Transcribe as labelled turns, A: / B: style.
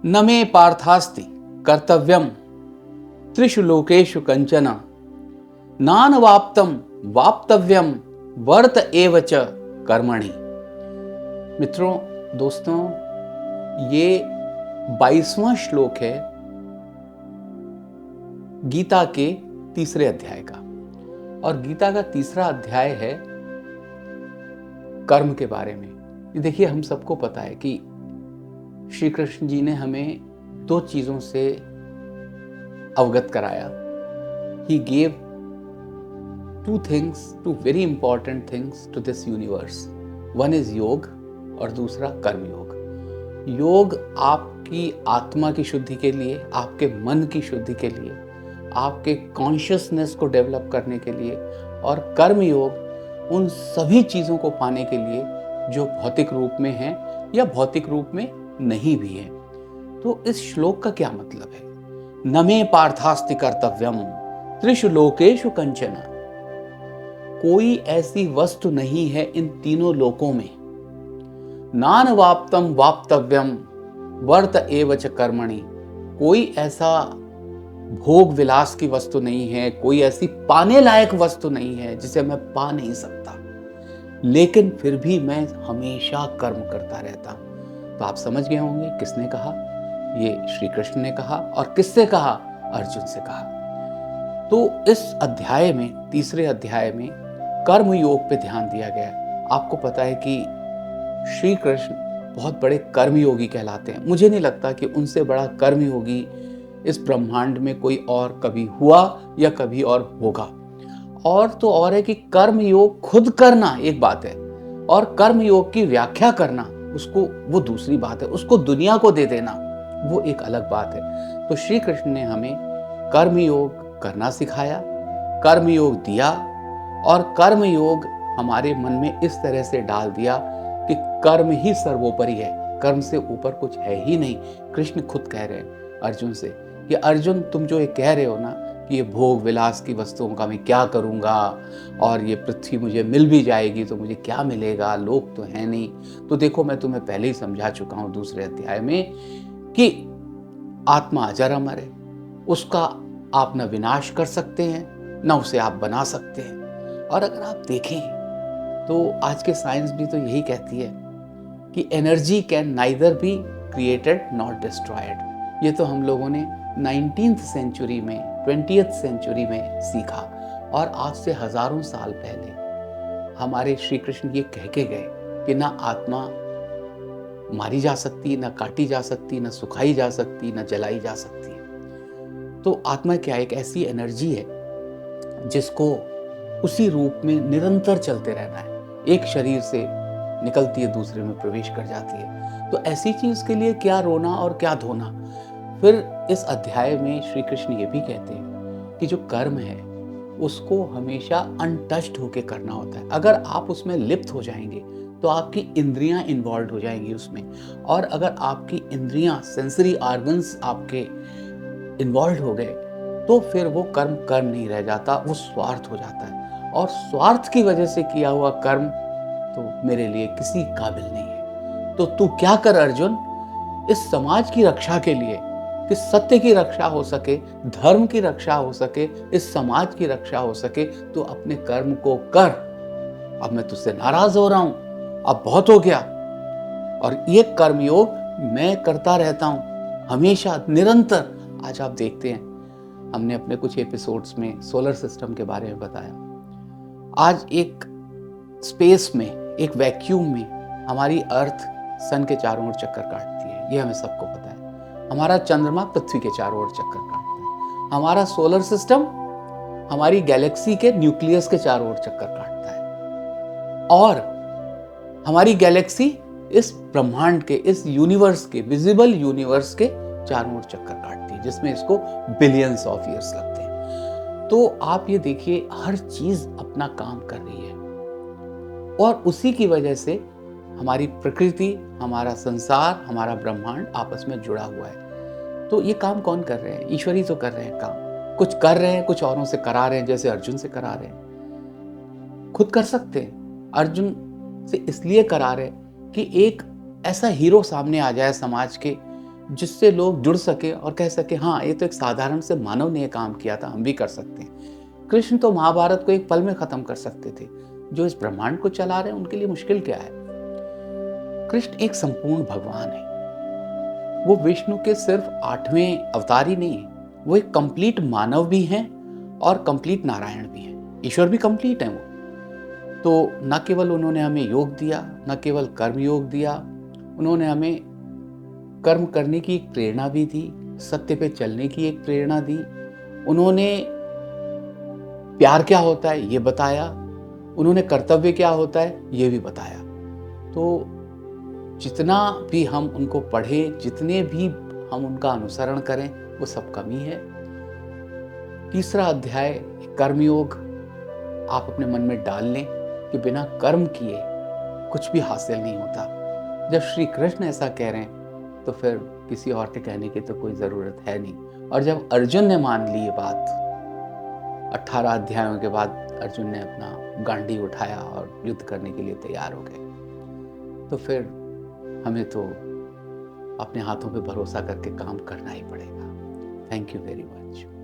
A: न मे पार्थास्ति कर्तव्यम त्रिषु लोकेषु कंचन नानवाप्तम वाप्तव्यम वर्त एव च कर्मणि। मित्रों, दोस्तों, ये 22वां श्लोक है गीता के तीसरे अध्याय का। और गीता का तीसरा अध्याय है कर्म के बारे में। देखिए, हम सबको पता है कि श्री कृष्ण जी ने हमें दो चीजों से अवगत कराया। He gave two very important things to this universe. One is योग और दूसरा कर्म योग। योग आपकी आत्मा की शुद्धि के लिए, आपके मन की शुद्धि के लिए, आपके कॉन्शियसनेस को डेवलप करने के लिए, और कर्म योग उन सभी चीजों को पाने के लिए जो भौतिक रूप में है या भौतिक रूप में नहीं भी है। तो इस श्लोक का क्या मतलब है? न मे पार्थास्ति कर्तव्यम त्रिषु लोकेषु कंचन। कोई ऐसी वस्तु नहीं है इन तीनों लोकों में। नान वाप्तम वाप्तव्यम वर्त एव च कर्मणि। कोई ऐसा भोग विलास की वस्तु नहीं है, कोई ऐसी पाने लायक वस्तु नहीं है जिसे मैं पा नहीं सकता, लेकिन फिर भी मैं हमेशा कर्म करता रहता हूं। तो आप समझ गए होंगे किसने कहा। ये श्री कृष्ण ने कहा। और किससे कहा? अर्जुन से कहा। तो इस अध्याय में, तीसरे अध्याय में कर्म योग पे ध्यान दिया गया। आपको पता है कि श्री कृष्ण बहुत बड़े कर्मयोगी कहलाते हैं। मुझे नहीं लगता कि उनसे बड़ा कर्मयोगी इस ब्रह्मांड में कोई और कभी हुआ या कभी और होगा। और तो और है कि कर्म योग खुद करना एक बात है, और कर्म योग की व्याख्या करना, उसको, वो दूसरी बात है। उसको दुनिया को दे देना, वो एक अलग बात है। तो श्री कृष्ण ने हमें कर्म योग करना सिखाया, कर्म योग दिया, और कर्म योग हमारे मन में इस तरह से डाल दिया कि कर्म ही सर्वोपरि है, कर्म से ऊपर कुछ है ही नहीं। कृष्ण खुद कह रहे हैं अर्जुन से कि अर्जुन, तुम जो ये कह रहे हो ना कि ये भोग विलास की वस्तुओं का मैं क्या करूंगा, और ये पृथ्वी मुझे मिल भी जाएगी तो मुझे क्या मिलेगा, लोग तो है नहीं। तो देखो, मैं तुम्हें पहले ही समझा चुका हूं दूसरे अध्याय में कि आत्मा अजर अमर है, उसका आप न विनाश कर सकते हैं, न उसे आप बना सकते हैं। और अगर आप देखें तो आज के साइंस भी तो यही कहती है कि energy can neither be created not destroyed. ये तो हम लोगों ने 19th सेंचुरी में, 20th सेंचुरी में सीखा, और आज से हजारों साल पहले हमारे श्री कृष्ण ये कह के गए कि ना आत्मा मारी जा सकती, ना काटी जा सकती, ना सुखाई जा सकती, ना जलाई जा सकती है। तो आत्मा क्या, एक ऐसी एनर्जी है जिसको उसी रूप में निरंतर चलते रहना है। एक शरीर से निकलती है, दूसरे में प्रवेश कर जाती है। तो ऐसी चीज के लिए क्या रोना और क्या धोना। फिर इस अध्याय में श्री कृष्ण ये भी कहते हैं कि जो कर्म है उसको हमेशा अनटच्ड होके करना होता है। अगर आप उसमें लिप्त हो जाएंगे तो आपकी इंद्रियां इन्वॉल्व हो जाएंगी उसमें, और अगर आपकी इंद्रियां, सेंसरी ऑर्गन्स आपके इन्वॉल्व हो गए तो फिर वो कर्म कर्म नहीं रह जाता, वो स्वार्थ हो जाता है। और स्वार्थ की वजह से किया हुआ कर्म तो मेरे लिए किसी काबिल नहीं है। तो तू क्या कर अर्जुन, इस समाज की रक्षा के लिए, कि सत्य की रक्षा हो सके, धर्म की रक्षा हो सके, इस समाज की रक्षा हो सके, तो अपने कर्म को कर। अब मैं तुझसे नाराज हो रहा हूं, अब बहुत हो गया। और ये कर्मयोग मैं करता रहता हूं हमेशा, निरंतर। आज आप देखते हैं, हमने अपने कुछ एपिसोड्स में सोलर सिस्टम के बारे में बताया। आज एक स्पेस में, एक वैक्यूम में हमारी अर्थ सन के चारों ओर चक्कर काटती है, ये हमें सबको पता है। हमारा चंद्रमा पृथ्वी के चारों ओर चक्कर काटता है। हमारा सोलर सिस्टम हमारी गैलेक्सी के न्यूक्लियस के चारों ओर चक्कर काटता है, और हमारी गैलेक्सी इस ब्रह्मांड के, इस यूनिवर्स के, विजिबल यूनिवर्स के चारों ओर चक्कर काटती है, जिसमें इसको बिलियंस ऑफ ईयर्स लगते हैं। तो आप ये देखिए, हर चीज अपना काम कर रही है, और उसी की वजह से हमारी प्रकृति, हमारा संसार, हमारा ब्रह्मांड आपस में जुड़ा हुआ है। तो ये काम कौन कर रहे हैं? ईश्वर ही तो कर रहे हैं काम। कुछ कर रहे हैं, कुछ औरों से करा रहे हैं, जैसे अर्जुन से करा रहे हैं। खुद कर सकते हैं। अर्जुन से इसलिए करा रहे कि एक ऐसा हीरो सामने आ जाए समाज के, जिससे लोग जुड़ सके और कह सके हाँ, ये तो एक साधारण से मानव ने ये काम किया था, हम भी कर सकते हैं। कृष्ण तो महाभारत को एक पल में खत्म कर सकते थे, जो इस ब्रह्मांड को चला रहे हैं उनके लिए मुश्किल क्या है। कृष्ण एक संपूर्ण भगवान है। वो विष्णु के सिर्फ 8वें अवतार ही नहीं है, वो एक कंप्लीट मानव भी हैं और कंप्लीट नारायण भी हैं। ईश्वर भी कंप्लीट है वो। तो न केवल उन्होंने हमें योग दिया, न केवल कर्म योग दिया, उन्होंने हमें कर्म करने की एक प्रेरणा भी दी, सत्य पे चलने की एक प्रेरणा दी। उन्होंने प्यार क्या होता है ये बताया, उन्होंने कर्तव्य क्या होता है ये भी बताया। तो जितना भी हम उनको पढ़ें, जितने भी हम उनका अनुसरण करें, वो सब कम ही है। तीसरा अध्याय कर्मयोग आप अपने मन में डाल लें कि बिना कर्म किए कुछ भी हासिल नहीं होता। जब श्री कृष्ण ऐसा कह रहे हैं तो फिर किसी और के कहने की तो कोई ज़रूरत है नहीं। और जब अर्जुन ने मान ली ये बात, 18 अध्यायों के बाद अर्जुन ने अपना गांडी उठाया और युद्ध करने के लिए तैयार हो गए, तो फिर हमें तो अपने हाथों पे भरोसा करके काम करना ही पड़ेगा। Thank you very much.